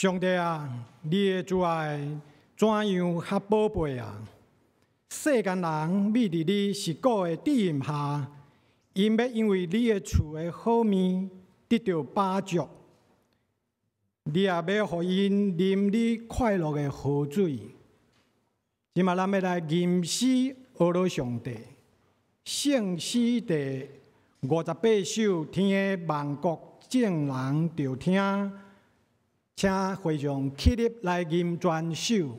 上帝啊，你的慈爱怎样较宝贝啊？世间人秘伫你是果的指引下，因要因为你的厝的好面得到饱足，你也要互因啉你快乐的河水。即马咱要来吟诗阿罗上帝，圣诗第58首，天的万国众人着听，请会众起立来吟全首。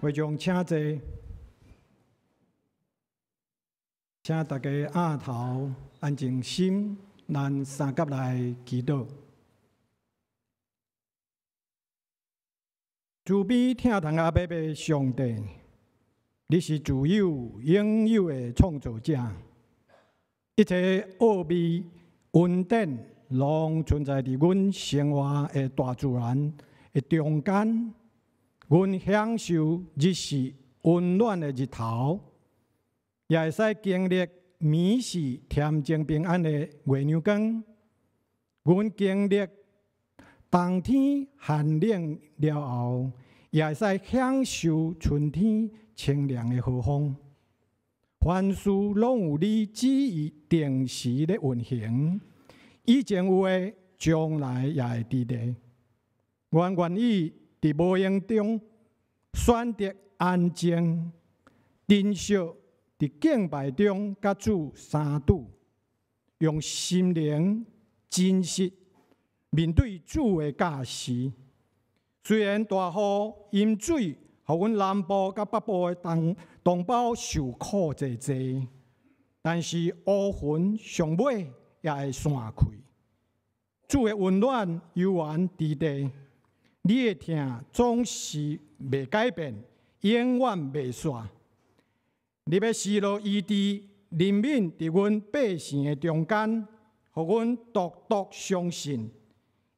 会众请坐，请大家仰头安静心，咱三甲来祈祷。慈悲疼痛阿爸爸上帝，你是自有永有的创造者，一切奥秘恩典拢存在伫阮生活的大自然的中间。阮享受日时温暖的日头，也会使经历暝时恬静平安的月亮光。阮经历冬天寒冷了后，也会使享受春天清凉的和风。凡事拢有你旨意定时的运行，以前有的，将来也会伫咧。阮愿意伫无形中选择安静、珍惜，伫敬拜中甲主相拄，用心灵真实面对主的教示。虽然大雨淹水，互阮南部甲北部的同胞受苦济济，但是乌云上尾也会散开。主的温暖悠远伫地，你的疼总是未改变，永远未煞。你要施落医治怜悯伫阮百姓的中间，互阮独独相信，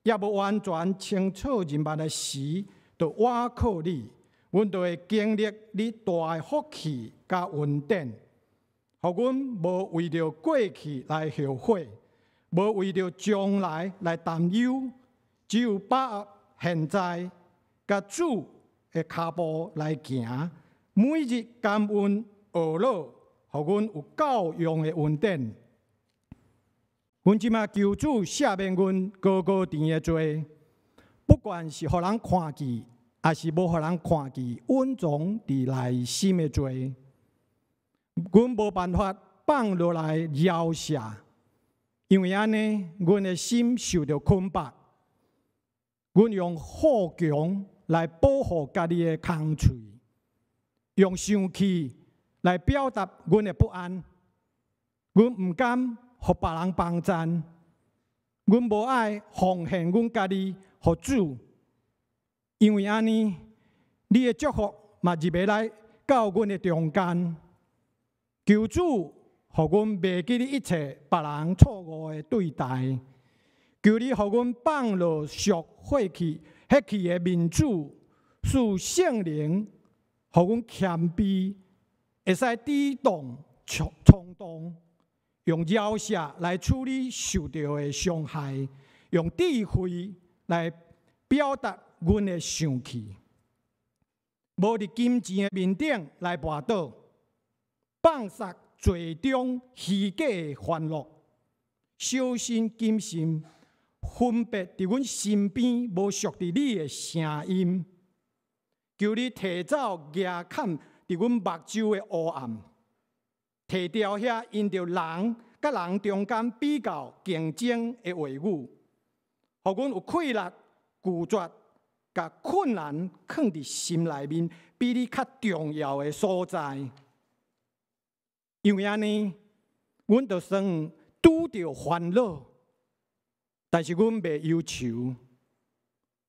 也无完全清楚人物的时，就倚靠你，阮就会经历你大的福气甲恩典，互阮无为着过去来后悔。无为着将来来担忧，只有把握现在，甲主的脚步来行，每日感恩学乐，互阮有够用的恩典。阮即马求主赦免阮高高甜的罪，不管是互人看见，还是无互人看见，恩藏伫内心的罪，阮无办法放落来饶赦。因为安尼，阮的心受到捆绑，阮用好强来保护家己的空喙，用生气来表达阮的不安。阮毋敢互别人帮赞，阮无爱奉献阮家己互主。因为安尼，你的祝福嘛入要来到阮的中间，求主。互阮袂记你一切别人错误的对待，求你互阮放落属血气的民主，使圣灵互阮谦卑，会使抵挡冲动，用饶赦来处理受到的伤害，用智慧来表达阮的生气，无伫金钱的面顶来跋倒，放杀。最终虚假的欢乐，小心谨慎，分别伫阮身边无属伫你的声音。求你提早压砍伫阮目睭的黑暗，提掉遐因着人甲人中间比较竞争的话语，互阮有气力、拒绝、甲困难藏伫心内面，比你较重要的所在。因为安尼，阮就算拄着烦恼，但是阮袂忧愁，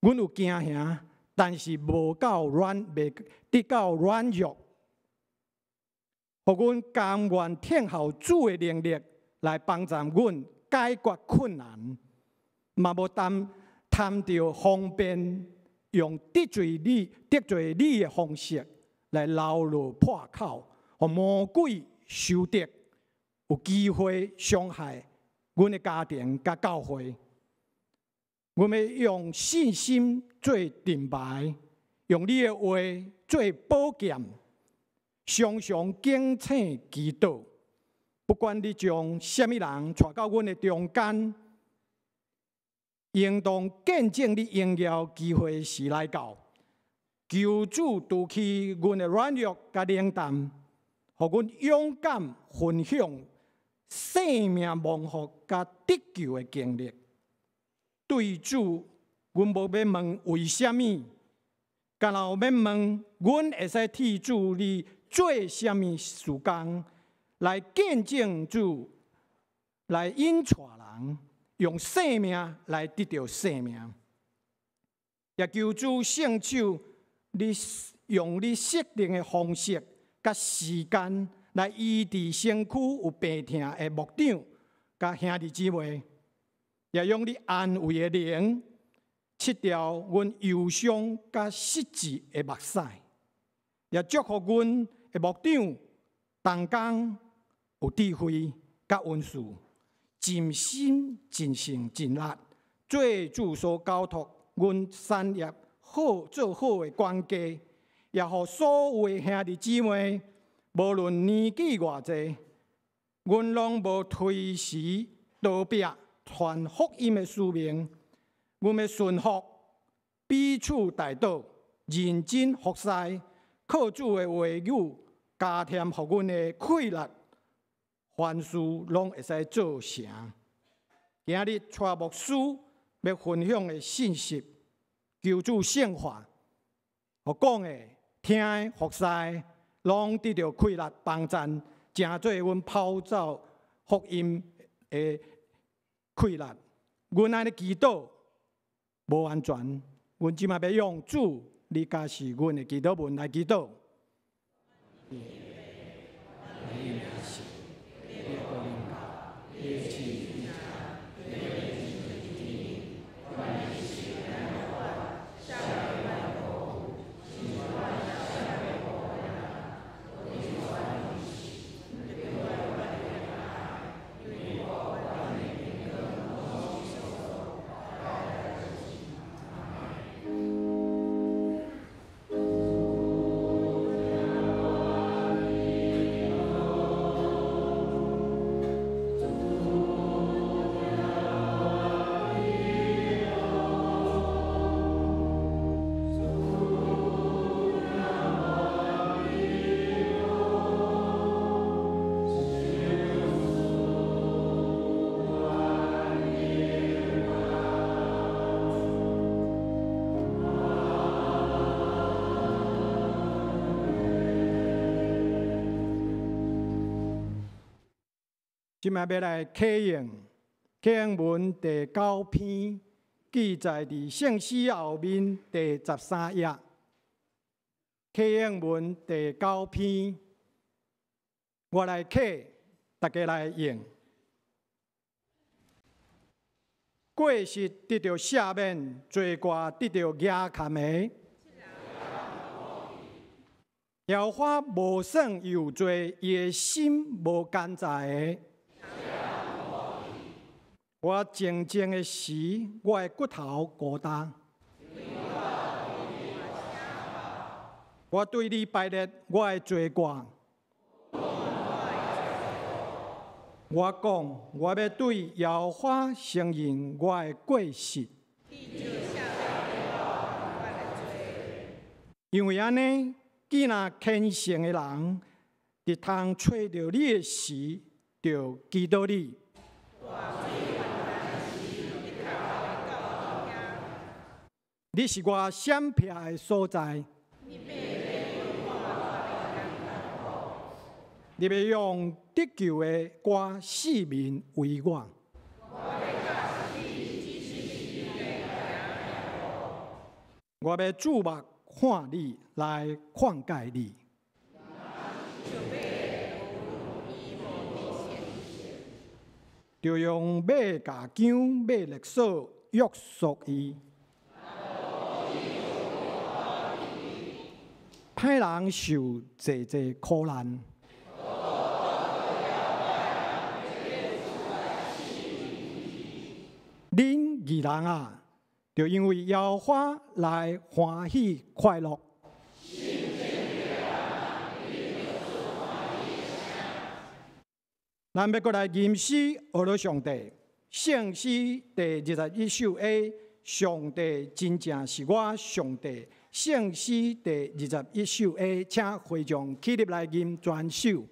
阮有惊吓，但是袂得到软弱，互阮甘愿听候主的能力来帮助阮解决困难，嘛无贪着方便，用得罪你的方式来流落破口，互魔鬼。受敌有机会伤害阮的家庭甲教会，阮要用信心做盾牌，用你的话做宝剑，常常警醒祈祷。不管你将什么人带到阮的中间，应当见证你荣耀机会是来到。求主除去阮的软弱甲冷淡。互阮勇敢分享生命蒙福甲得救的经历。对主，阮无要问为什么，敢若要问，阮会使替主你做什么事工，来见证主，来引带人，用生命来得到生命。也求主圣手，你用你适定的方式。甲时间来医治身躯有病痛的牧长，甲兄弟姊妹，也用你安慰的灵，切掉阮忧伤甲失志的目屎，也祝福阮的牧长，同工有智慧甲温顺，尽心尽性尽力，做主所交托阮产业好做好的管家。也互所有的兄弟姊妹，无论年纪偌济，阮拢无推辞道别传福音的使命。阮要顺服，彼此代祷，认真服侍，靠主的话语加添互阮的气力，凡事拢会使做成。今日带牧师要分享的信息，求主圣化，互讲的。听的服侍，拢得到气力帮赞，真做阮跑走福音的气力。阮安尼祈祷无完全，阮即马要用主，你家是阮的祈祷文来祈祷。今摆要来启应文第9篇，记载伫圣诗后面第13页。启应文第9篇，我来启，大家来用。过失得到赦免，罪过得到压砍的。耶和华无算有罪，伊的心无干在的。我静静的时，我的骨头孤单。我对你排列我的罪过。我讲，我要对耶和华承认我的过失。因为安尼，既然虔诚的人，伫通找到你的时，就记到你。你是我闪避的所在。你要用得救的歌四面为我。我要注目看你，来劝戒你。就用马甲姜、马力索约束伊。歹人受济济苦难。恁义人啊，就因为耶和华来欢喜快乐。咱要过来吟诗学了上帝，圣诗第21首 A， 上帝真正是我上帝。圣诗第21首 A， 请会众起立来吟全首。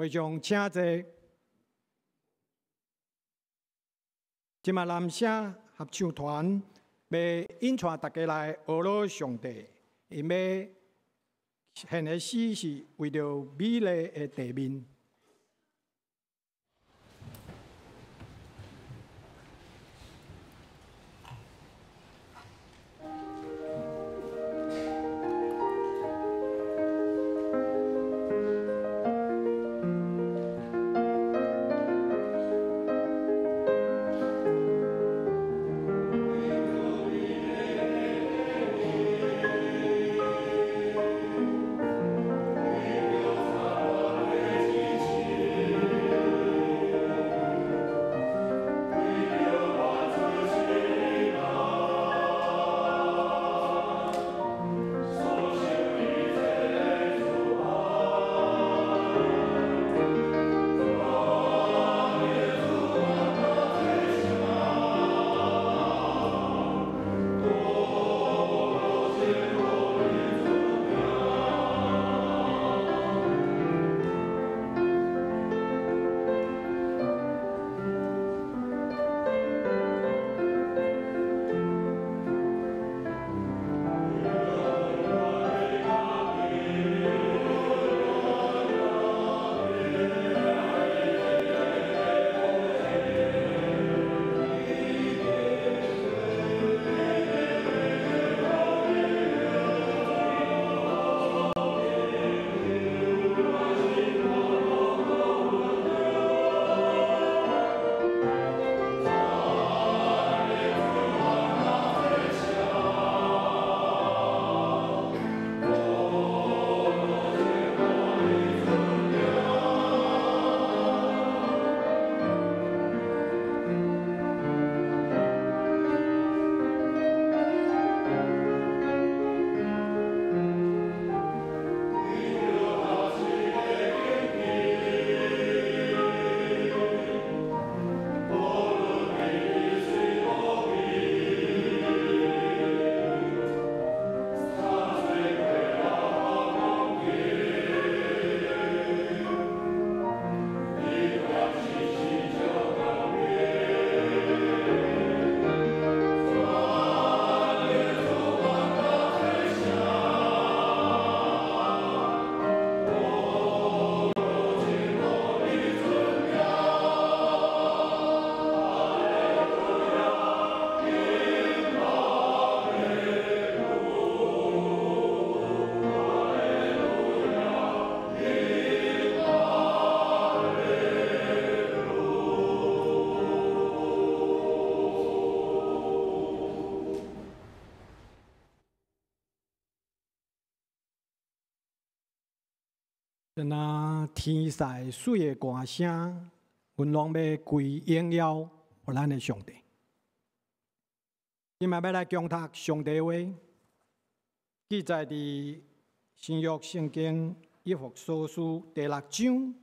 非常请坐。今麦男声合唱团要引带大家来学罗上帝，因要献的诗是为着美丽的地面。那天使水的歌声，阮拢要归荣耀予咱的上帝。今麦要来共读上帝话，记载伫新约圣经以弗所书第6章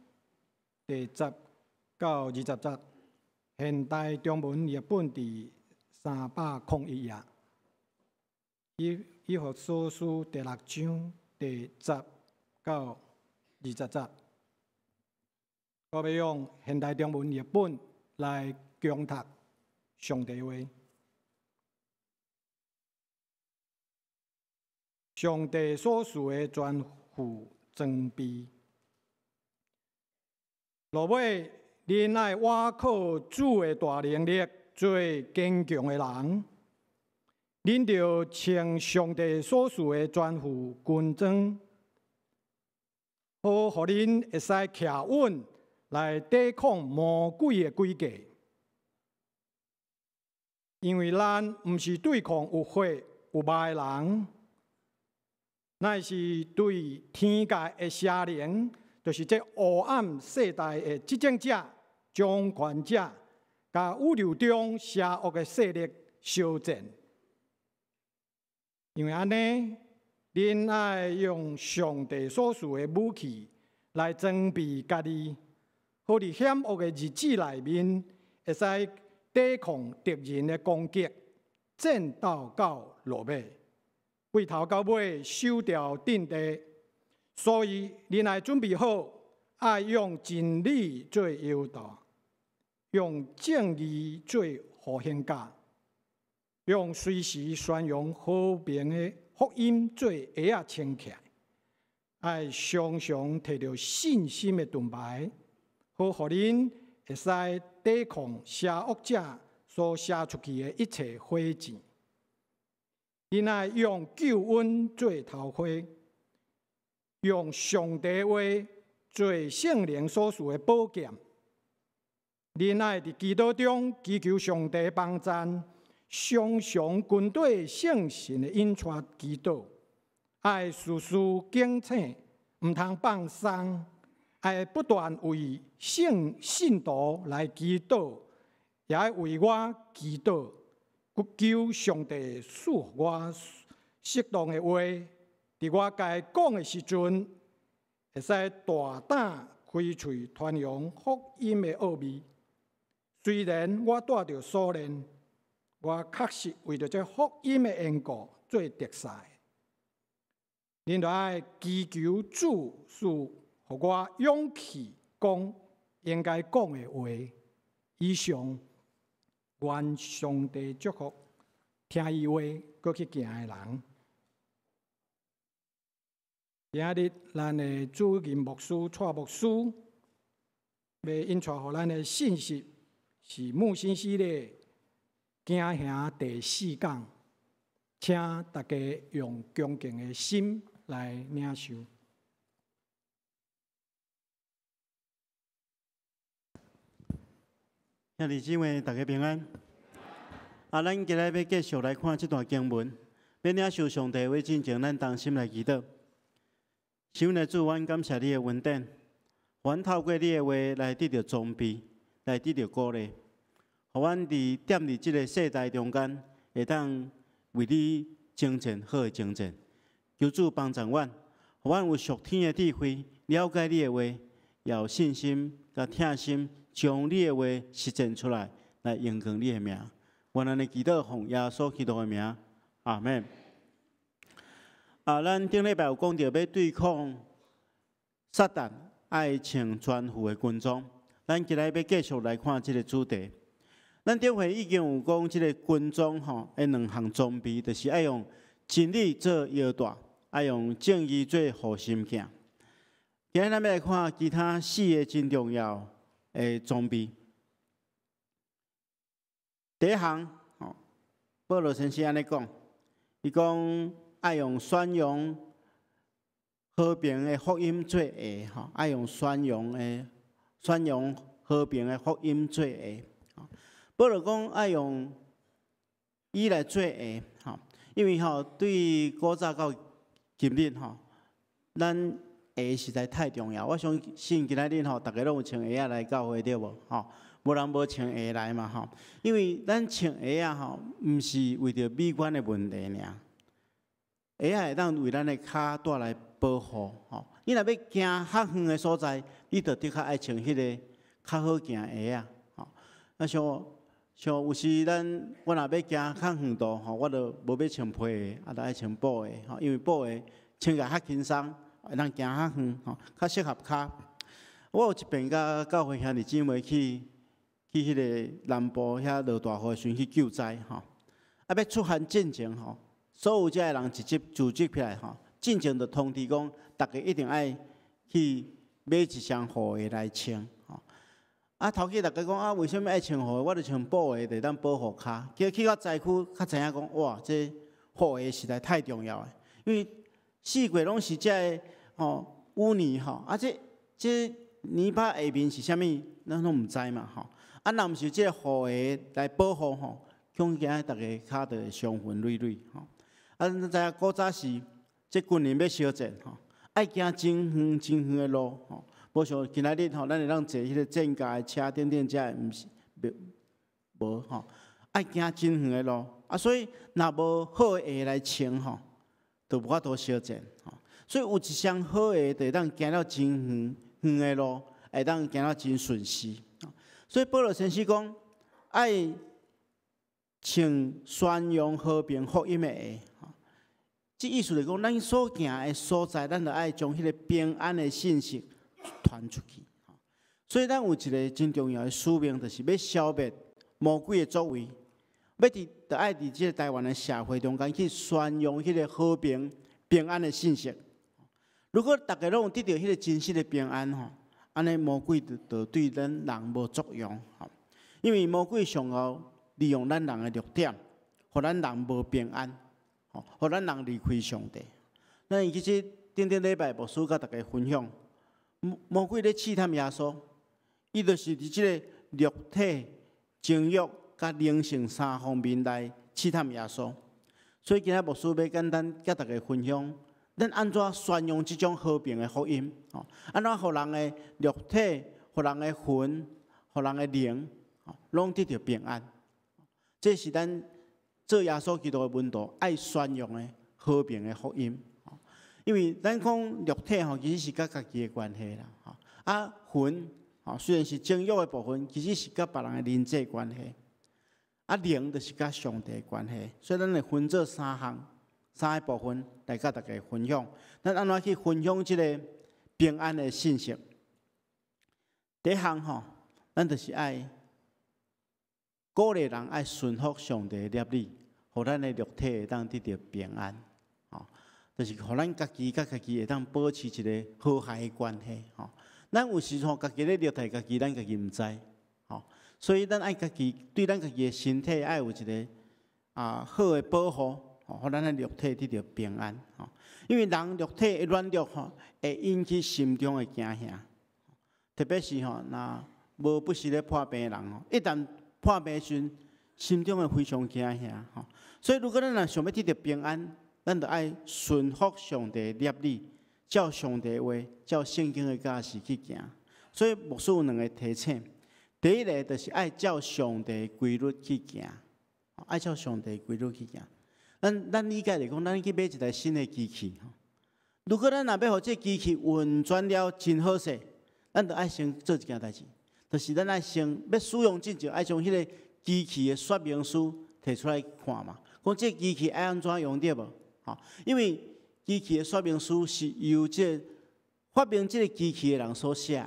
第10到20节，现代中文译本伫301页。以弗所书第6章第10到20节，我要用现代中文译本来共读上帝话。上帝所赐的全副装备，落尾恁爱倚靠主的大能力，做坚强的人。恁着穿上帝所赐的全副军装，好，互恁会使徛稳来抵抗魔鬼的诡计。因为咱毋是对抗有血有肉的人，乃是对天界的邪灵，就是这黑暗世代的执政者、掌权者，甲宇宙中邪恶的势力相战。因为安尼，恁爱用上帝所赐的武器来装备家己，好伫险恶的日子内面，会使抵抗敌人的攻击，战斗到落尾，为头到尾守住阵地。所以，恁爱准备好，爱用真理做诱导，用正义做好献价，用随时宣扬和平的福音做鞋啊穿起来，爱常常摕到信心的盾牌，好互恁会使抵抗邪恶者所射出去的一切火箭。恁爱用救恩做头花，用上帝话做圣灵所赐的宝剑。恁爱伫基督中祈求上帝帮赞，常常军队圣神的引出祈祷，爱时时警醒，毋通放松，爱不断为信徒来祈祷，也爱为我祈祷。求上帝赐我适当的话，伫我该讲的时阵，会使大胆开嘴传扬福音的奥秘。虽然我带着锁链，我确实为着这福音的缘故做特赛。恁就爱祈求主赐予我勇气，讲应该讲的话。以上。愿上帝祝福听伊话、搁去行的人。今日咱的主任牧师蔡牧师要引出予咱的信息是木星系列行行第4讲，请大家用恭敬的心来领受。兄弟姊妹，大家平安。咱今日要继续来看这段经文，要领受上帝话之前，咱同心来祈祷。神的主，阮感谢你的恩典，阮透过你的话来得到装备，来得到鼓励，互阮伫这个世代中间，会当为你征战，好的征战。求主帮助阮，互阮有属天的智慧，了解你的话，也有信心甲听心。将你的话实践出来，来荣耀你的名。愿咱的祈祷奉耶稣基督的名，阿门。咱顶礼拜有讲到要对抗撒旦，爱穿全副的军装。咱今日要继续来看这个主题。咱顶回已经有讲这个军装的2项装备，就是爱用真理做腰带，爱用正义做护心镜。今日咱要来看其他4个真重要的装备。第一项，保罗先生安尼讲，伊讲爱用宣扬和平的福音做鞋，爱用宣扬和平的福音做鞋。保罗讲爱用伊来做鞋，因为对古早到今日咱鞋实在太重要。我相信今仔日大家拢有穿鞋仔来教会对无？无人无穿鞋来嘛因为咱穿鞋仔毋是为着美观的问题尔，鞋仔会当为咱的脚带来保护你若要行较远的所在，你着的确爱穿迄个较好行鞋仔像有时我若要行较远途我着无要穿皮鞋，着爱穿布鞋因为布鞋穿起来较轻松。会当行较远，较适合脚。我有一遍甲教会兄弟姊妹去迄个南部遐落大雨时去救灾要出汉进前所有遮个人一组织起来进前就通知讲，大家一定爱去买一双雨鞋来穿头起大家讲为什么爱穿雨鞋？我着穿布鞋，就当保护脚。结果去到灾区，较知影讲哇，这雨鞋实在太重要了，因为四季拢是遮个污泥这泥巴下面是啥物，咱拢毋知嘛若毋是这个雨鞋来保护恐惊大家脚就会伤痕累累咱知影古早时这军人要烧战爱行真远的路无像今仔日咱会当坐迄个战甲的车等遮毋是无爱行真远的路所以若无好的鞋来穿就无法度烧战所以有一双好鞋，就会当行了真远的路，会当行了真顺势所以保罗先生讲，爱穿宣扬和平福音的鞋这意思就是讲，咱所行的所在，咱就爱将迄个平安的信息传出去。所以咱有一个真重要的使命，就是要消灭魔鬼的作为，要爱伫即个台湾的社会中间去宣扬迄个和平、平安的信息。如果大家拢有得到迄个真实的平安吼，安尼魔鬼就对咱人无作用吼。因为魔鬼上后利用咱人的弱点，互咱人无平安，吼，互咱人离开上帝。咱其实顶礼拜牧师甲大家分享，魔鬼咧试探耶稣，伊就是伫即个肉体、情欲甲灵性三方面来试探耶稣。所以今仔牧师要简单甲大家分享，咱安怎宣扬即种和平的福音？吼，安怎互人的肉体、互人的魂、互人的灵，拢得到平安。这是咱做耶稣基督的门徒爱宣扬的和平的福音。因为咱讲肉体吼，其实是甲家己的关系啦。啊，魂虽然是情欲的部分，其实是甲别人的人际关系。啊，灵就是甲上帝的关系。所以咱会分做三个部分来甲大家分享。咱安怎去分享即个平安的信息？第一项吼，咱就是爱鼓励人爱顺服上帝的律例，互咱的肉体会当得到平安。就是互咱家己甲家己会当保持一个和谐的关系。咱有时吼家己咧虐待家己，咱家己毋知。所以咱爱家己对咱家己的身体爱有一个好的保护，互咱的肉体得到平安。因为人肉体的软弱会引起心中的惊吓，特别是若无不时咧破病的人一旦破病时，心中会非常惊吓。所以如果咱若想要得到平安，咱就爱顺服上帝的律例，照上帝的话，照圣经的教示去行。所以牧师有两个提醒，第一个就是爱照上帝的规律去行，爱照上帝的规律去行。咱理解来讲，咱去买一台新的机器，如果咱若要互这机器运转了真好势，咱就爱先做一件代志，就是咱爱先要使用之前，爱将迄个机器的说明书摕出来看嘛，讲这机器爱安怎用着无？因为机器的说明书是由发明这个机器的人所写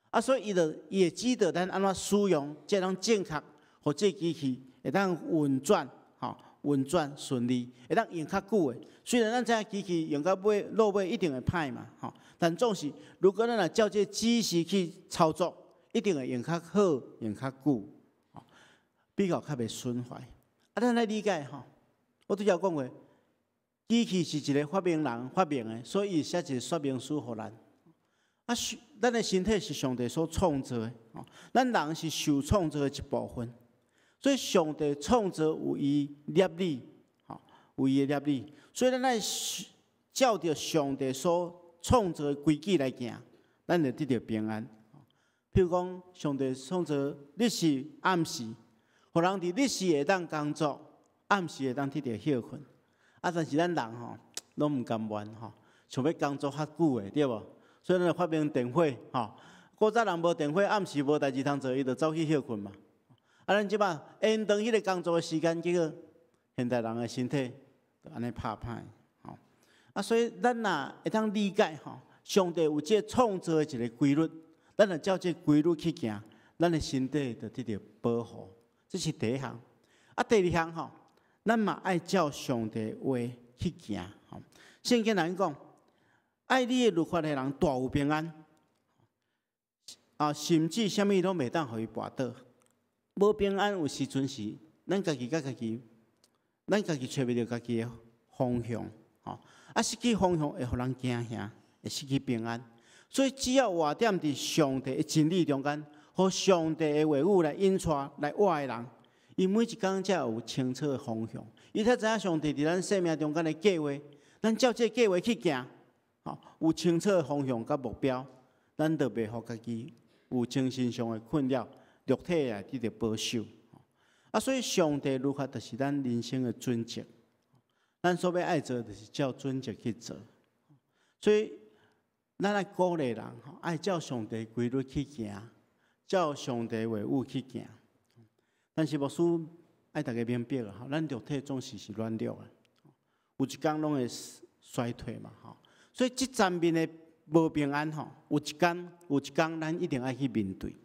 的，所以伊会指导咱安怎使用，才能正确，互这机器会当运转顺利，会当用较久的。虽然咱这机器用到落尾一定会歹嘛，但总是如果咱若照这指示去操作，一定会用较好，用较久，比较较袂损坏。咱来理解我拄则讲过。机器是一个发明人发明的，所以写一个说明书互咱。咱的身体是上帝所创造的，咱人是受创造的一部分。所以上帝创造有伊律例，有伊的律例。所以咱爱照着上帝所创造的规矩来行，咱就得到平安。譬如讲，上帝创造日时、暗时，互人伫日时会当工作，暗时会当得到休困。但是咱人拢毋甘愿想要工作较久的，对无？所以咱就发明电火古早人无电火，暗时无代志通做，伊就走去休困嘛。咱即摆延长迄个工作的时间，结果现代人的身体就安尼拍歹所以咱若会当理解上帝有这创造的一个规律，咱若照这规律去行，咱的身体就得到保护。这是第一项。第二项咱嘛爱照上帝的话去行。圣经人讲，爱你的律法的人大有平安。甚至啥物拢袂当互伊跋倒。无平安有时阵是咱家己甲家己，咱家己找袂到家己的方向。失去方向会互人惊吓，会失去平安。所以只要活踮伫上帝的真理中间，互上帝的话语来引带来活的人。伊每一工才有清楚的方向，伊才知影上帝伫咱生命中间的计划，咱照这计划去行，有清楚的方向甲目标，咱就袂互家己有精神上的困扰，肉体也得到保守。所以上帝律法就是咱人生的准则，咱所要爱做，就是照准则去做。所以咱爱鼓励人，爱照上帝规律去行，照上帝话语去行。但是牧师爱大家明白咱肉体总是软弱的，有一天拢会衰退嘛所以这层面的无平安吼，有一天，咱一定爱去面对。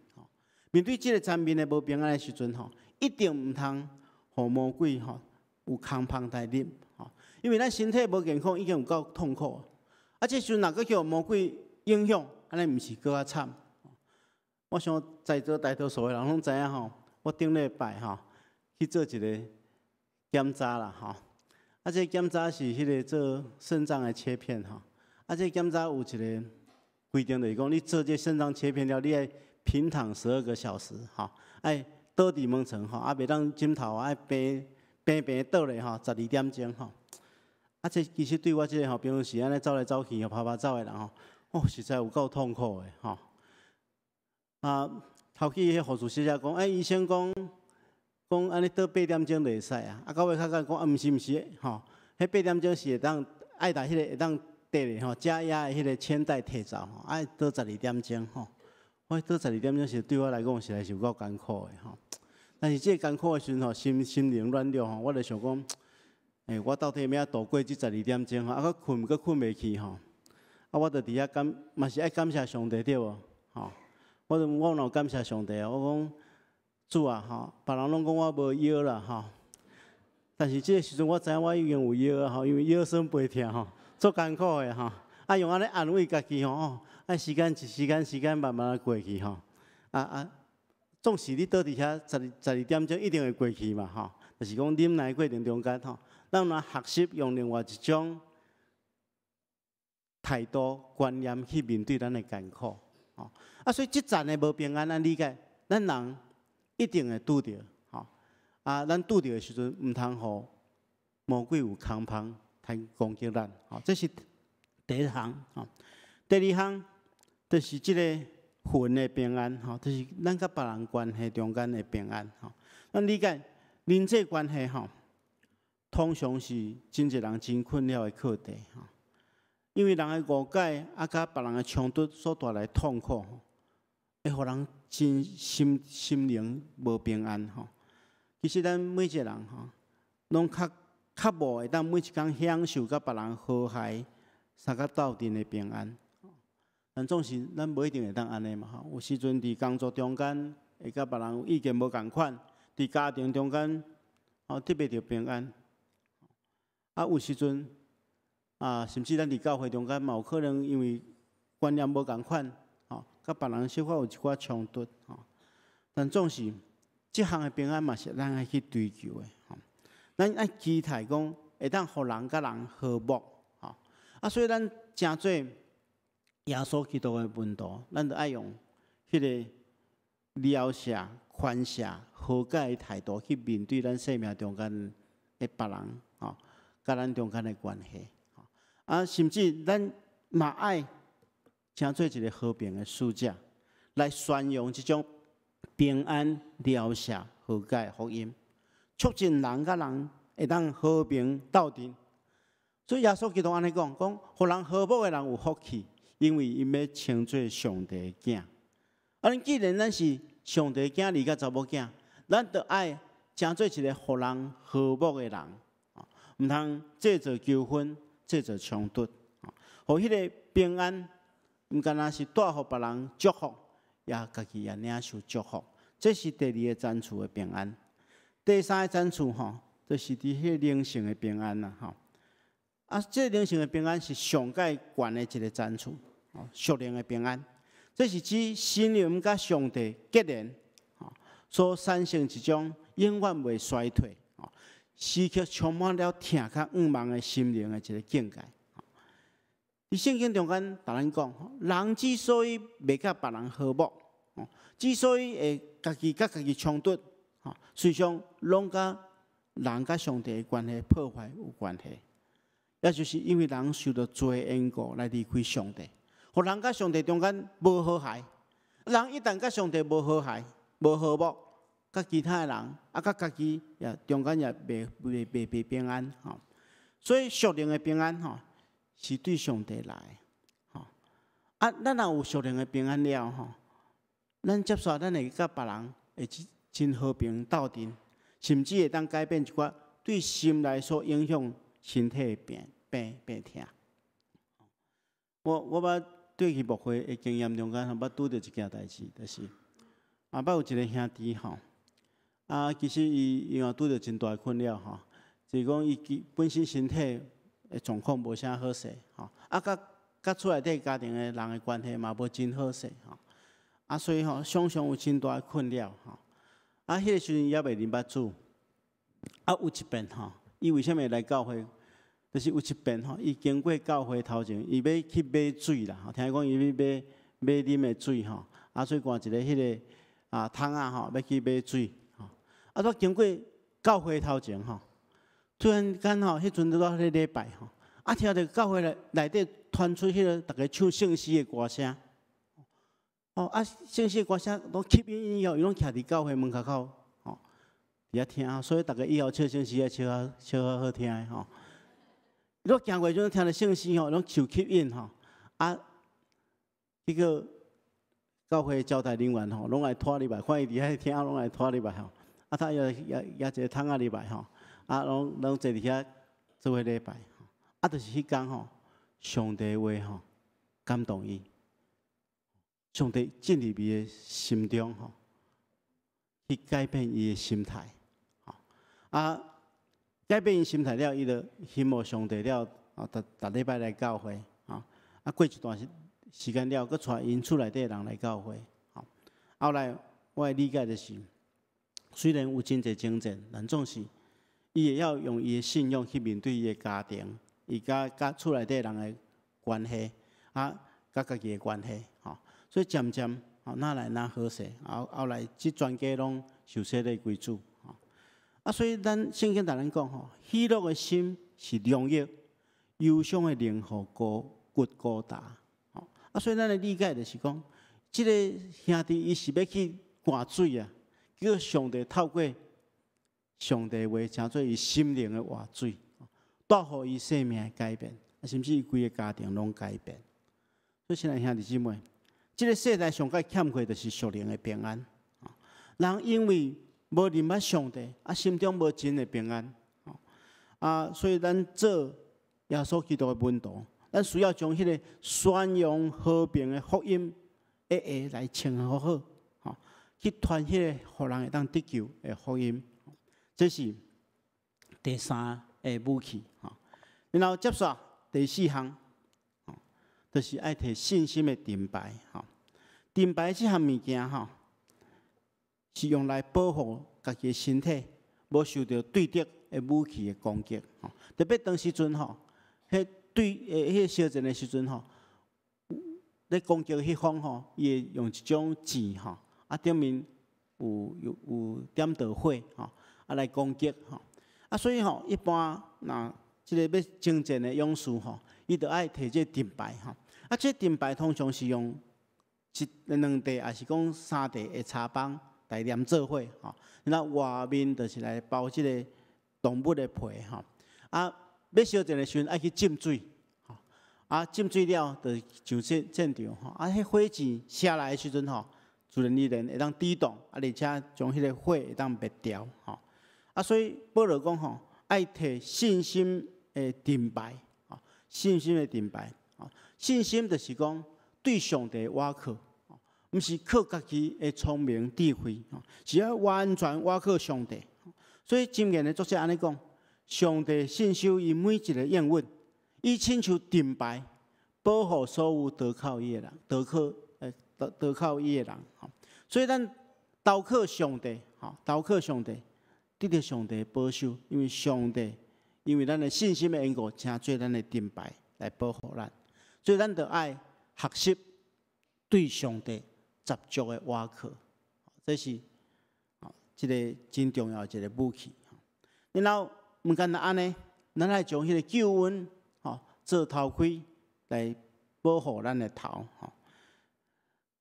面对这个前面的无平安的时阵吼，一定唔通互魔鬼吼有空芳来啉吼，因为咱身体无健康已经有够痛苦，啊，这时阵若阁叫魔鬼影响，安尼毋是搁较惨。我想在座大多数的人拢知影吼，我顶礼拜吼去做一个检查啦吼，啊，这检查是迄个做肾脏的切片吼，啊，这检查有一个规定，就是讲你做这肾脏切片了，你爱平躺12个小时吼，爱倒伫门床吼，啊，袂当枕头爱平倒咧吼，12点钟吼。啊，这其实对我这个吼平常时安尼走来走去吼，拍拍走的人吼，哦，实在有够痛苦的吼。啊，头去迄护士小姐讲，医生讲安尼倒8点钟就会使啊。啊，到尾较讲毋是吼，迄8点钟是会当爱打迄个会当缀咧吼，加压的迄个铅带摕走吼，爱倒12点钟吼。我倒12点钟是对我来讲实在是有够艰苦的吼。但是这艰苦的时阵吼，心灵软弱吼，我就想讲，我到底要度过这12点钟吼，啊，佫困袂去吼，啊，我就伫遐嘛是爱感谢上帝对无吼。我有感谢上帝啊！我讲主啊，吼，别人拢讲我无腰啦，吼。但是这个时阵，我知影我已经有腰啊，吼，因为腰酸背痛吼，足艰苦的吼。啊，用安尼安慰家己吼，啊，时间慢慢过去吼。总是你倒伫遐12点钟一定会过去嘛，吼。就是讲忍耐过程中间吼，咱若学习用另外一种态度观念去面对咱的艰苦。啊，所以即站的无平安，咱理解，咱人一定会拄着，吼。啊，咱拄着的时阵，毋通互魔鬼有空芳来攻击咱，吼。这是第一项，吼。第二项，就是即个魂的平安，吼，就是咱甲别人关系中间的平安，吼。咱理解人际关系，吼，通常是真侪人真困扰的课题，吼。因为人的误解，啊，甲别人的冲突所带来痛苦，会互人真心灵无平安吼。其实咱每一个人吼，拢较无会当每一天享受甲别人和谐、相甲斗阵的平安。但总是咱无一定会当安尼嘛吼。有时阵伫工作中间会甲别人有意见无共款，伫家庭中间特别着平安。啊，有时阵。甚至咱伫教会中间嘛有可能因为观念无共款，吼，甲别人小可有一寡冲突，吼。但总是即项的平安嘛是咱爱去追求的，吼。咱爱期待讲会当互人甲人和睦，吼。啊，所以咱诚做耶稣基督的门徒，咱就爱用迄个了解、宽恕、和解的态度去面对咱生命中间的别人，吼，甲咱中间的关系。啊，甚至咱嘛爱诚做一个和平的使者，来宣扬这种平安、了解、和解的福音，促进人甲人会当和平斗阵。所以耶稣基督安尼讲，互人和睦的人有福气，因为因要称做上帝的囝。啊，既然咱是上帝的囝，离甲查某囝，咱就爱诚做一个互人和睦的人，毋通制造纠纷。制造冲突，互迄个平安，毋单单是带互别人祝福，也家己也领受祝福。这是第二个赞处的平安。第三个赞处吼，就是伫迄个灵性的平安啦，吼。啊，这灵性的平安是上界悬的一个赞处，属灵的平安。这是指信任甲上帝结连，所产生一种永远袂衰退。时刻充满了疼甲仰望的心灵的一个境界。伫圣经中间，逐咱讲，人之所以袂甲别人和睦，之所以会家己冲突，实际上拢甲人甲上帝的关系破坏有关系。也就是因为人受到罪的因果来离开上帝，互人甲上帝中间无和谐。人一旦甲上帝无和谐、无和睦，甲其他的人，甲家己也中间也袂平安吼。所以属灵的平安吼，是对上帝来吼。咱若有属灵的平安了吼，咱接受咱会甲别人会真和平斗阵，甚至会当改变一寡对心内所影响身体的病痛。我捌对去牧会的经验中间，捌拄着一件代志，就是捌有一个兄弟吼，其实伊因为拄着真大的困扰吼，就是讲伊本身身体的状况无啥好势吼，甲厝内底家庭的人的关系嘛无真好势吼，所以吼常常有真大的困扰吼，迄个时阵伊也袂啉捌酒，有一遍吼，伊为虾米来教会？就是有一遍吼，伊经过教会头前，伊要去买水啦，听讲伊要买啉的水吼，所以换一个迄个桶吼，要去买水吼，煞经过教会头前吼，突然间吼，迄阵拄到迄个礼拜吼，听到教会内底传出迄个逐个唱圣诗的歌声，圣诗的歌声拢吸引以后，伊拢徛伫教会门口口吼，伫遐听，所以逐个以后唱圣诗唱好听的吼。如果行过就听到圣诗吼，拢受吸引吼，迄个教会招待人员吼，拢来拖入来，看伊伫遐听，拢来拖入来吼，他也一个桶入来吼，拢坐伫遐做伙礼拜，就是迄天吼，上帝话吼感动伊，上帝进入伊的心中吼，去改变伊的心态，改变伊心态了，伊就羡慕上帝了，逐礼拜来教会，过一段时间了，佫带因厝内底人来教会，后来我的理解就是，虽然有真侪征战，但总是伊会要用伊的信仰去面对伊的家庭，伊甲厝内底人的关系，甲家己的关系，所以渐渐哪来哪好势，后来即全家拢受洗礼归主。所以咱圣经同咱讲吼，喜乐的心是良药，忧伤的灵互骨孤单。所以咱的理解就是讲，即个兄弟伊是要去灌水啊，叫上帝透过上帝话，成做伊心灵的活水，带互伊生命的改变，甚至伊规个家庭拢改变。所以亲爱的兄弟姊妹，即个世代上界欠缺就是属灵的平安。人因为无认捌上帝，心中无真的平安，所以咱做耶稣基督的门徒，咱需要将迄个宣扬和平的福音来称好，去传迄个互人会当得救的福音，这是第三个武器。然后接续第四项，就是爱摕信心的盾牌。盾牌这项物件是用来保护家己的身体，无受到对敌的武器的攻击。特别当时阵迄个烧战的时阵咧攻击迄方伊会用一种箭顶面有点着火来攻击所以一般那即个要征战的勇士伊着爱摕这盾牌这盾牌通常是用两地，还是讲三地的插帮来连做伙然后外面就是来包即个动物的皮要烧战的时阵爱去浸水浸水了就上战场迄火箭射来的时阵自然而然会当抵挡而且将迄个火会当灭掉所以保罗讲爱摕信心的盾牌信心的盾牌信心就是讲对上帝的倚靠，毋是靠家己的聪明智慧，是要完全倚靠上帝。所以箴言的作者安尼讲：上帝信守伊每一个应允，伊亲像盾牌，保护所有投靠伊的人，投靠伊的人。所以咱投靠上帝，投靠上帝，得到上帝的保守，因为上帝因为咱的信心的缘故，成做咱的盾牌来保护咱。所以咱着爱学习对上帝十足的倚靠，这是一个真重要的一个武器。然后毋简单安尼，咱爱将迄个救恩做头盔来保护咱的头。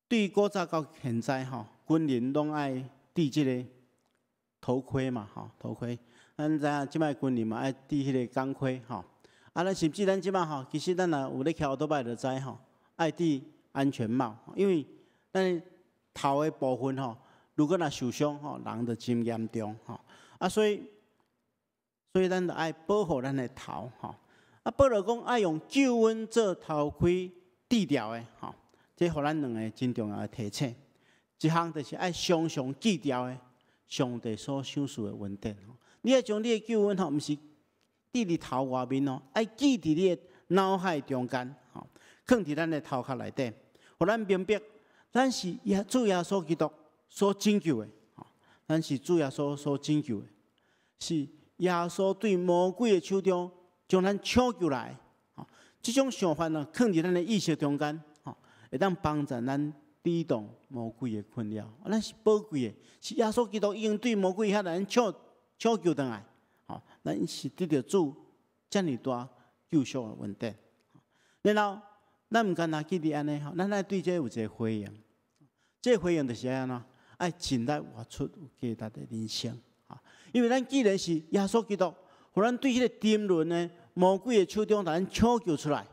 对于古早到现在军人拢爱戴即个头盔嘛头盔。咱知影即摆军人嘛爱戴迄个钢盔咱甚至咱即摆其实咱若有咧骑奥多摆就知爱戴安全帽，因为咱头的部分如果若受伤人就真严重所以咱就爱保护咱的头保罗讲爱用救恩做头盔低调的吼，这互咱两个真重要的提醒。一项就是爱常常记牢的上帝所赏赐的恩典。你爱将你的救恩吼，毋是记伫头外面哦，爱记伫你的脑海中间吼，放伫咱的头壳内底，互咱明白，咱是主耶稣基督所拯救的，咱是主耶稣所拯救的，是耶稣对魔鬼的手中将咱抢救来。这种想法呢，放伫咱的意识中间，会当帮助咱抵挡魔鬼的困扰。咱是宝贵的，是耶稣基督已经对魔鬼遐咱抢救回来。咱是得到主遮尔大救赎的恩典。然后，咱毋干那记伫安尼吼，咱爱对这有一个回应。这个回应就是安怎？爱尽力活出有价值的人生。因为咱既然是耶稣基督，互咱对迄个沉沦的魔鬼的手中，咱抢救出来，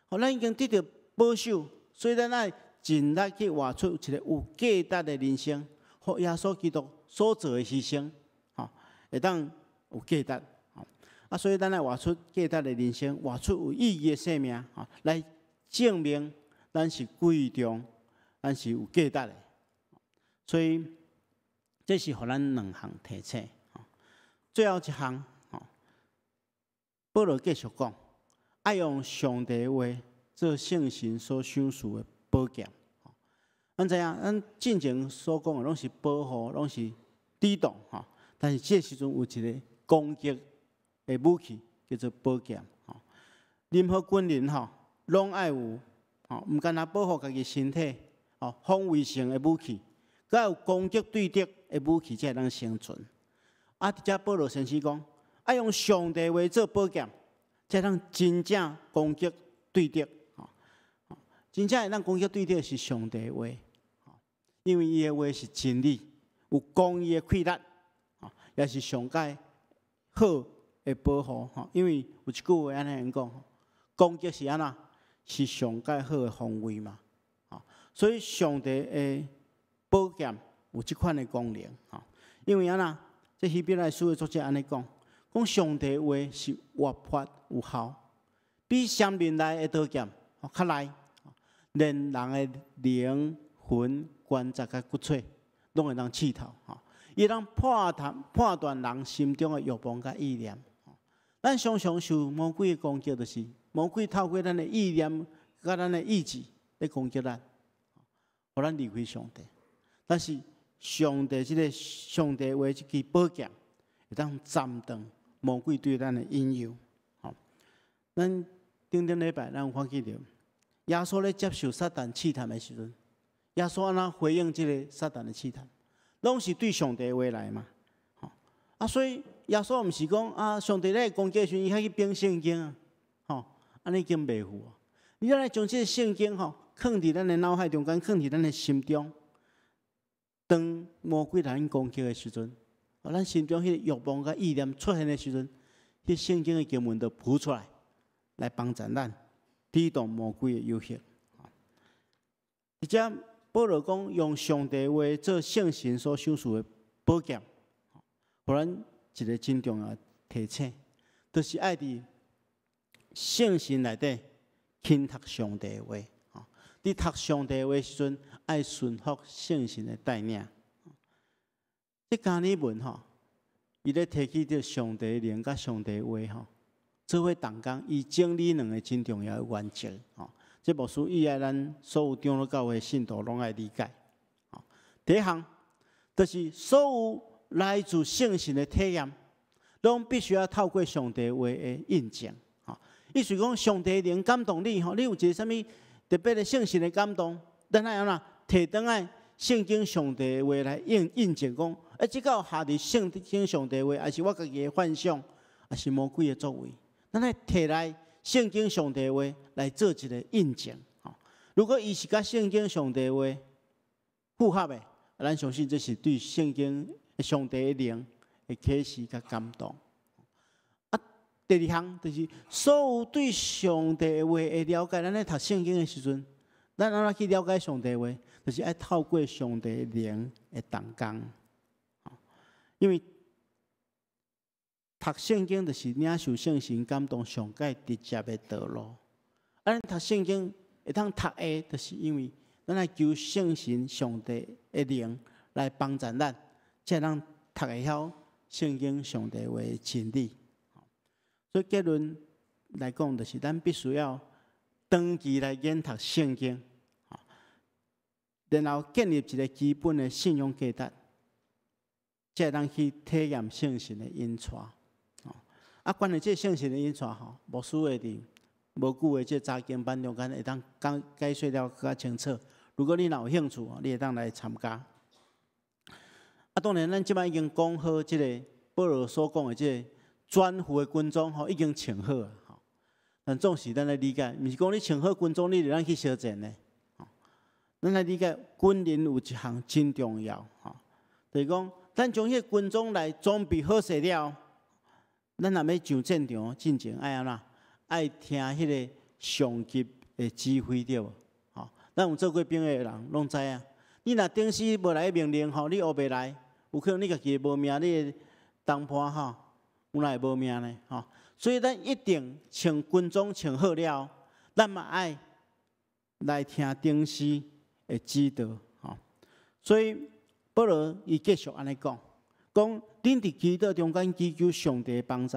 互咱已经得到保守，所以咱爱尽力去活出一个有价值的人生，互耶稣基督所做的牺牲，会当有价值。所以咱来活出价值的人生，活出有意义的生命，来证明咱是贵重，咱是有价值的。所以这是互咱两项提醒。最后一项，保罗继续讲，爱用上帝的话做圣神所赏赐的宝剑。咱知影，咱进前所讲的拢是保护，拢是抵挡，但是这时阵有一个攻击的武器叫做宝剑。任何军人拢爱有，毋干那保护家己身体，防卫性的武器，佮有攻击对敌的武器才会当生存。伫遮保罗先生讲，爱用上帝话做宝剑，才当真正攻击对敌。真正会当攻击对敌是上帝话，因为伊的话是真理，有公义的气力，也是上界好的保护。因为有一句话安尼讲，攻击是安怎？是上界好的防卫嘛。所以上帝的宝剑有即款的功能。因为安怎？这希伯来书的作者安尼讲，讲上帝话是活泼有效，比生命内的刀剑较利，连人的灵魂、关节甲骨髓，拢会当刺透。伊当判断人心中的欲望甲意念。咱常常受魔鬼的攻击，就是魔鬼透过咱的意念甲咱的意志来攻击咱，互咱离开上帝。但是上帝这个上帝话这支宝剑，会当斩断魔鬼对咱的引诱。咱顶礼拜咱有看见到，耶稣咧接受撒旦试探的时阵，耶稣安怎回应这个撒旦的试探，拢是对上帝话来嘛。所以耶稣毋是讲上帝咧攻击的时阵，伊遐去编圣经安尼已经袂赴。你要来将这个圣经放伫咱的脑海中间，放伫咱的心中。当魔鬼来攻击的时阵，咱心中迄个欲望甲意念出现的时阵，迄圣经的经文就浮出来，来帮助咱抵挡魔鬼的诱惑。而且保罗讲，用上帝话做圣神所赏赐的宝剑，互咱一个真重要的提醒，就是爱伫圣神内底倾读上帝的话。伫读上帝话时阵，爱顺服圣神的带领。这加尔文伊咧提起着上帝灵甲上帝话做伙同工，伊整理两个真重要的原则。这部书以来，咱所有长老教会信徒拢爱理解。第一项，就是所有来自圣神的体验，拢必须要透过上帝话的印证。意思讲，上帝灵感动你，你有一个啥物特别的圣神的感动，咱爱安怎摕倒来圣经上帝的话来印证讲，即个下伫圣经上帝的话，还是我家己的幻想，还是魔鬼的作为，咱爱摕来圣经上帝的话来做一个印证。如果伊是甲圣经上帝的话符合的，咱相信这是对圣经上帝的灵的启示甲感动。第二项就是所有对上帝的话的了解，咱咧读圣经的时阵，咱安怎去了解上帝的话，就是爱透过上帝的灵的同工。因为读圣经就是领受圣神感动上界直接的道路。咱读圣经会当读的，就是因为咱来求圣神上帝的灵来帮助咱，才能读会晓圣经上帝话的真理。所以结论来讲，就是咱必须要长期来研读圣经，然后建立一个基本的信仰价值，才能去体验圣神的引带。啊，关于这圣神的引带吼，牧师会伫无久的这查经班中间会当解说了更加清楚。如果你若有兴趣，你会当来参加。啊，当然，咱即摆已经讲好，即个保罗所讲的即个全副的军装吼，已经穿好啊。但总是咱来理解，毋是讲你穿好军装，你就咱去烧战的。咱来理解，军人有一项真重要，就是讲，咱将迄个军装来装备好势了，咱若要上战场进前，爱安怎？爱听迄个上级的指挥对无？咱有做过兵的人拢知影。你若顶时无来命令，你学袂来，有可能你家己无命，你的同伴有哪会无命呢？所以咱一定穿军装穿好了，咱嘛爱来听顶时的指导。所以保罗伊继续安尼讲，恁伫祈祷中间祈求上帝的帮助，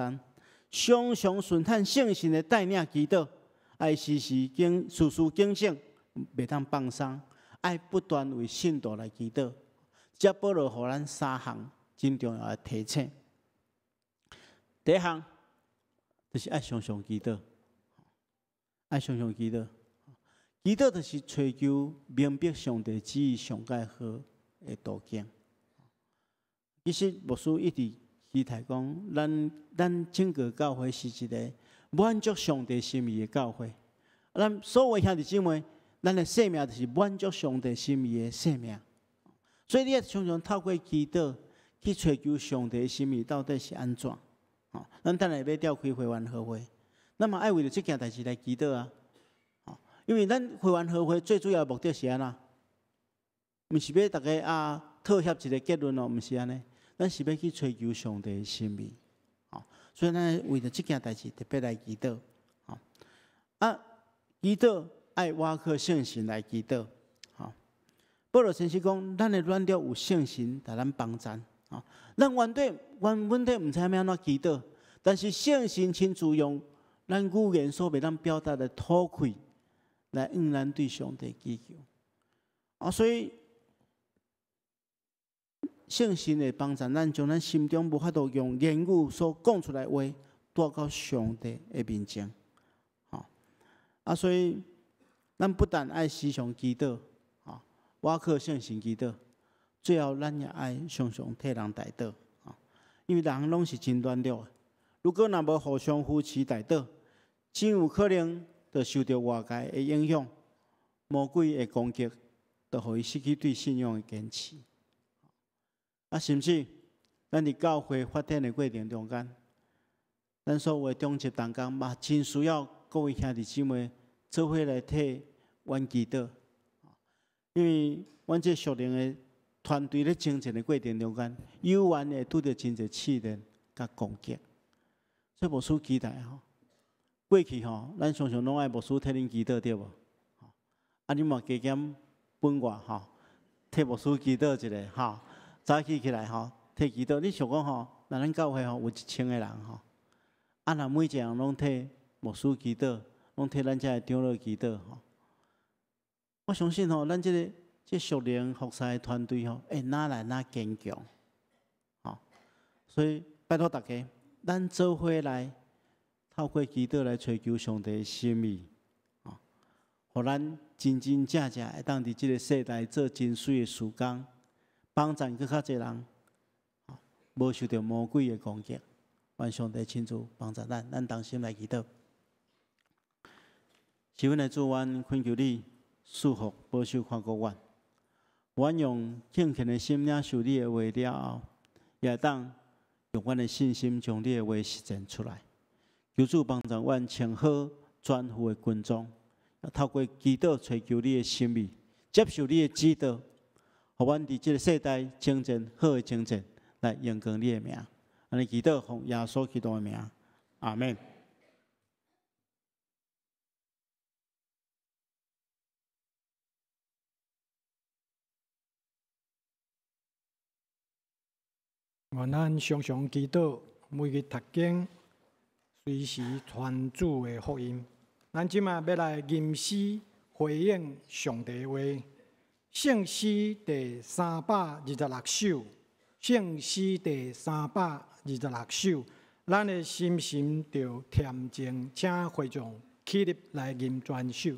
常常顺探圣神的带领祈祷，爱时时警醒，袂当放松，爱不断为信徒来祈祷。这保罗互咱3项真重要的提醒。第一项就是爱常常祈祷，爱常常祈祷。祈祷就是追求明白上帝旨意上介好的途径。其实牧师一直期待讲，咱整个教会是一个满足上帝心意的教会。咱所有兄弟姊妹，咱的生命就是满足上帝心意的生命。所以你要常常透过祈祷去追求上帝的心意到底是安怎？咱等下要召开会员和会，那么爱为了这件代志来祈祷啊！因为咱会员和会最主要的目的是安怎？毋是要大家妥协一个结论哦，毋是安尼。咱是要去追求上帝的心意，所以咱为了这件代志特别来祈祷，祈祷爱挖靠圣神来祈祷，保罗先生讲，咱的软弱有圣神来咱帮助，咱问题毋知影要安怎祈祷，但是圣神亲自用咱语言所袂当表达的吐气来向咱对上帝祈求，所以。圣神会帮助咱，将咱心中无法度用言语所讲出来的话，带到上帝的面前。所以咱不但爱时常祈祷，我靠圣神祈祷，最后咱也爱常常替人代祷，因为人拢是真软弱的。如果若无互相扶持代祷，真有可能就受到外界的影响，魔鬼的攻击，就互伊失去对信仰的坚持。甚至咱伫教会发展的过程中间，咱所有的中职同工嘛，真需要各位兄弟姊妹做伙来替阮祈祷，因为阮这属灵的团队咧征战的过程中间，有缘会拄到真侪试炼甲攻击，所以牧师期待过去咱常常拢爱牧师替恁祈祷对无？你嘛加减本我替牧师祈祷一下早起来替祈祷。你想讲若咱教会有1000个人若每一个人拢替牧师祈祷，拢替咱遮长老祈祷我相信咱这属灵服侍的团队会哪来哪坚强所以拜托大家，咱做伙来透过祈祷来追求上帝的心意互咱真真正正会当伫这个世代做真水的事工。帮助更较侪人，无受到魔鬼的攻击，愿上帝亲自帮助咱同心来祈祷。是阮的主，阮恳求你赐福保守看顾阮，阮用敬虔的心领受你的话了后，也当用阮的信心将你的话实践出来。求主帮助阮穿好全副的军装，透过祈祷追求你的心意，接受你的指导。互阮伫即个世代征战好的征战，来荣光你的名。安尼祈祷，奉耶稣基督的名，阿门。愿咱常常祈祷，每日读经，随时传主的福音。咱即马要来吟诗回应上帝的话，圣诗第326首，圣诗第326首，咱的心就恬静，请会众起立来吟全首。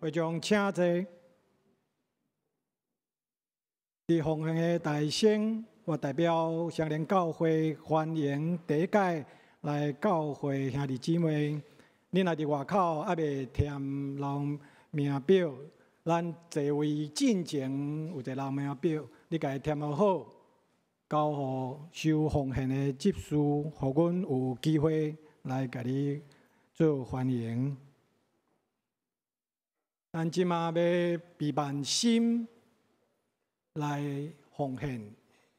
会众请坐。伫奉献的大圣，我代表双连教会欢迎第一届来教会兄弟姊妹。恁若伫外口还袂填留名表，咱座位进前有一个留名表，你家己填好，交互收奉献的执事，互阮有机会来甲你做欢迎。咱即马要备万心来奉献，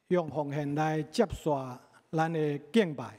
用奉献来接续咱的敬拜。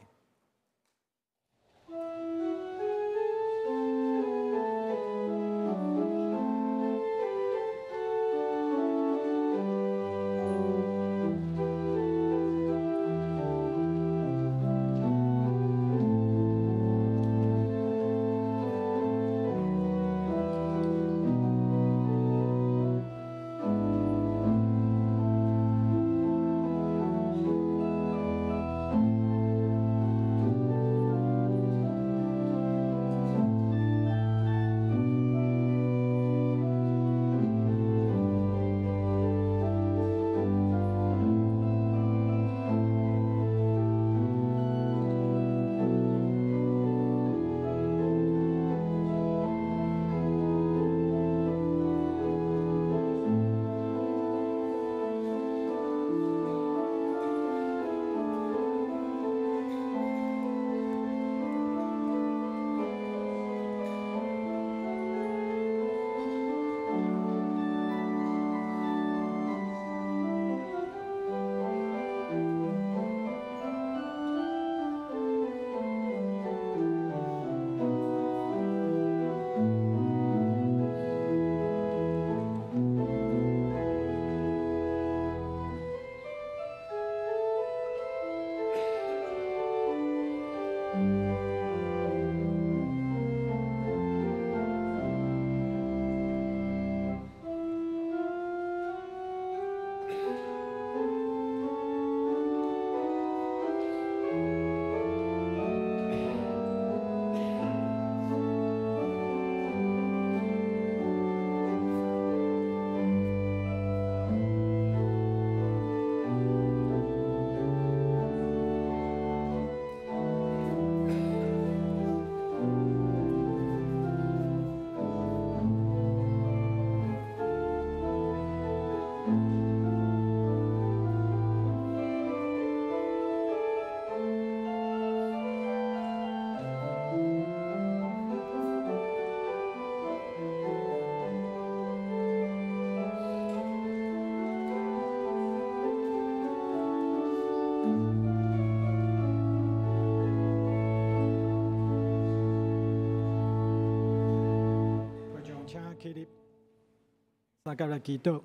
三甲来祈祷，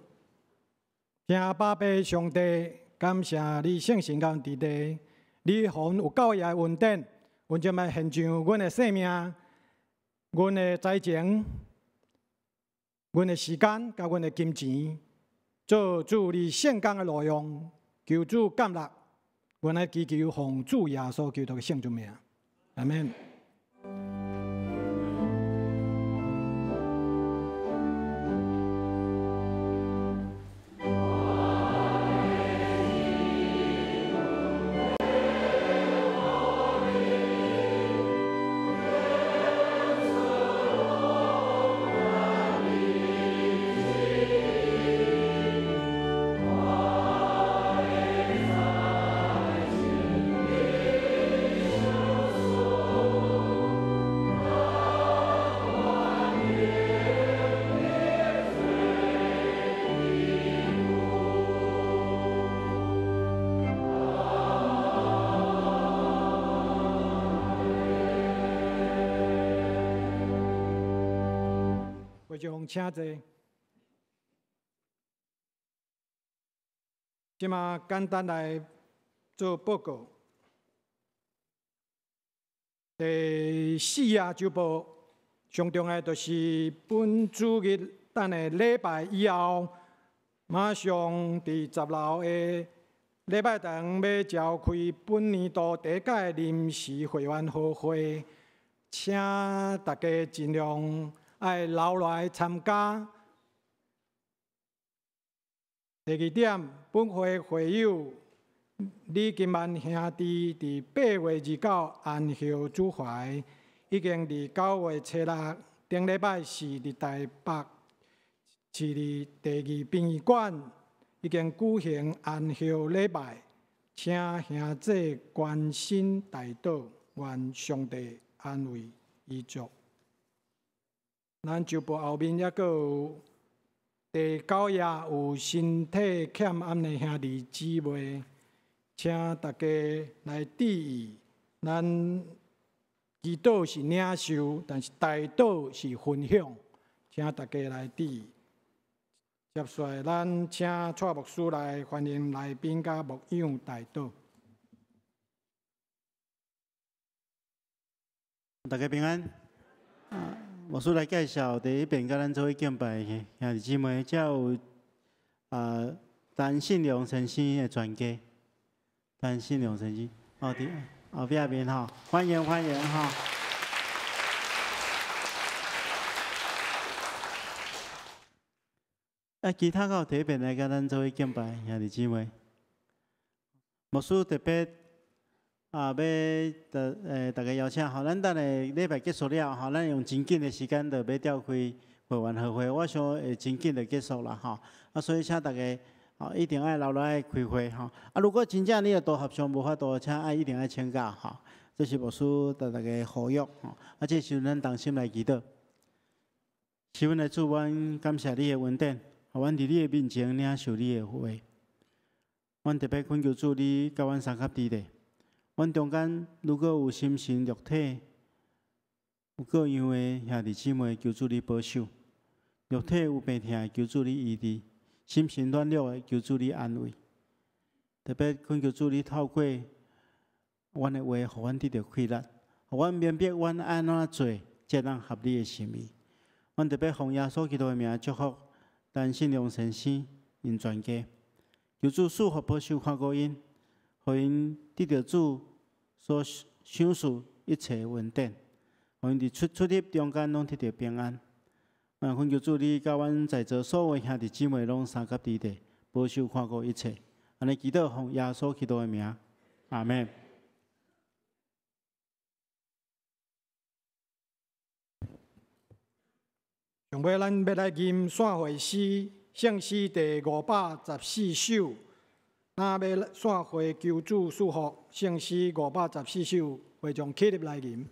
听爸爸上帝，感谢你圣神降伫地，你互有教义稳定，阮就要献上阮的生命、阮的财前、阮的时间、甲阮的金钱，做主你圣工的路用，求主感纳，阮来祈求奉主耶稣基督的圣主名，阿门。会众请坐。即马简单来做报告。第4啊周报上重要就是本主日等的礼拜以后，马上伫10楼的礼拜堂要召开本年度第一届临时会员好会，请大家尽量爱留来参加。第2点，本会会友李金万兄弟伫8月29安孝主怀，已经伫9月7日顶礼拜四伫台北市立第2殡仪馆已经举行安孝礼拜，请兄弟关心代祷，愿上帝安慰遗族。咱周报后面还有第9页有身体欠安的兄弟姊妹，请大家来注意。咱祈祷是领受，但是代祷是分享，请大家来注意。接下来，咱请蔡牧师来欢迎来宾甲牧养代祷。大家平安。牧师来介绍第一遍，甲咱做伙敬拜的兄弟姊妹，才有陈信良先生的传记。陈信良先生，伫后壁面吼，欢迎欢迎吼。其他有第一遍来甲咱做伙敬拜兄弟姊妹。牧师特别。要大家邀请吼，咱等下礼拜结束了吼，咱用真紧的时间，就要召开会员好会，我想会真紧就结束啦吼。所以请大家一定爱留落来开会吼。如果真正你也多合相无法度，请一定爱请假吼。这是牧师对大家呼吁吼，这是咱同心来祈祷。是阮的主，阮感谢你的恩典，互阮伫你的面前领受你的话。阮特别恳求主，你甲阮三甲之地。阮中间如果有心神肉体有各样的兄弟姊妹，求主你保守；肉体有病痛，求主你医治；心神软弱的，求主你安慰。特别恳求主你透过阮的话，互阮得到快乐，互阮明白阮安怎做，才能合理的心意。阮特别奉耶稣基督的名祝福陈信良先生因全家，求主赐福保守看顾因，互因得到主所享受一切稳定，互因伫出入中间拢得到平安。恳求主你甲阮在座所有兄弟姊妹拢三甲之地，保守看顾一切。安尼祈祷奉耶稣基督的名，阿门。上尾咱要来吟散会诗，圣诗第514首。那要散会求主赐福，圣诗514首，会众起立来吟。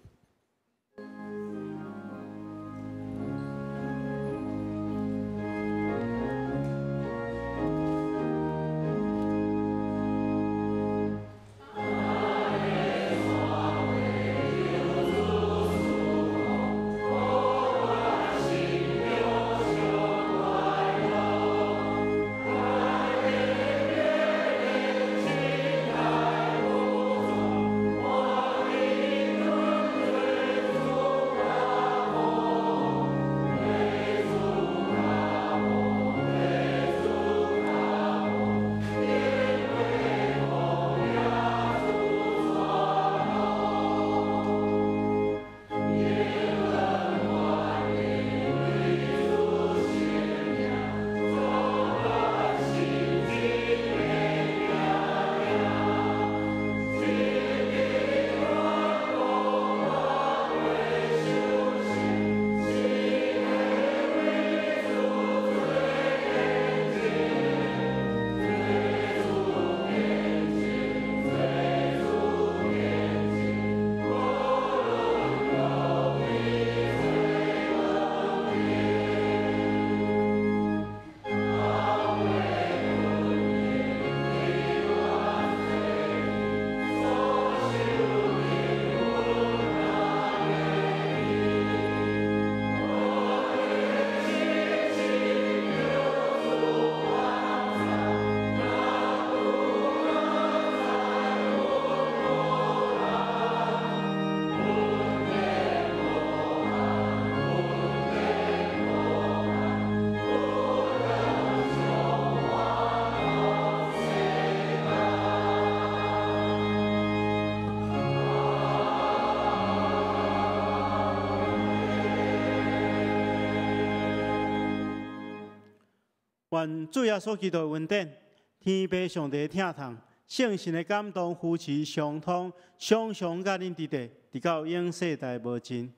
愿主耶稣基督的恩典、天父上帝的疼痛、圣神的感动、扶持相通，常常甲恁伫地，直到永世代无尽。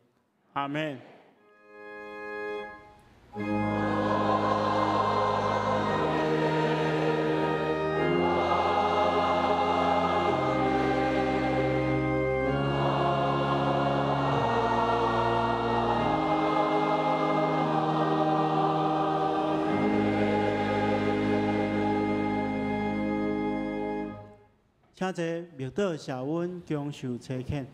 阿门。请坐，默祷谢恩，恭受差遣。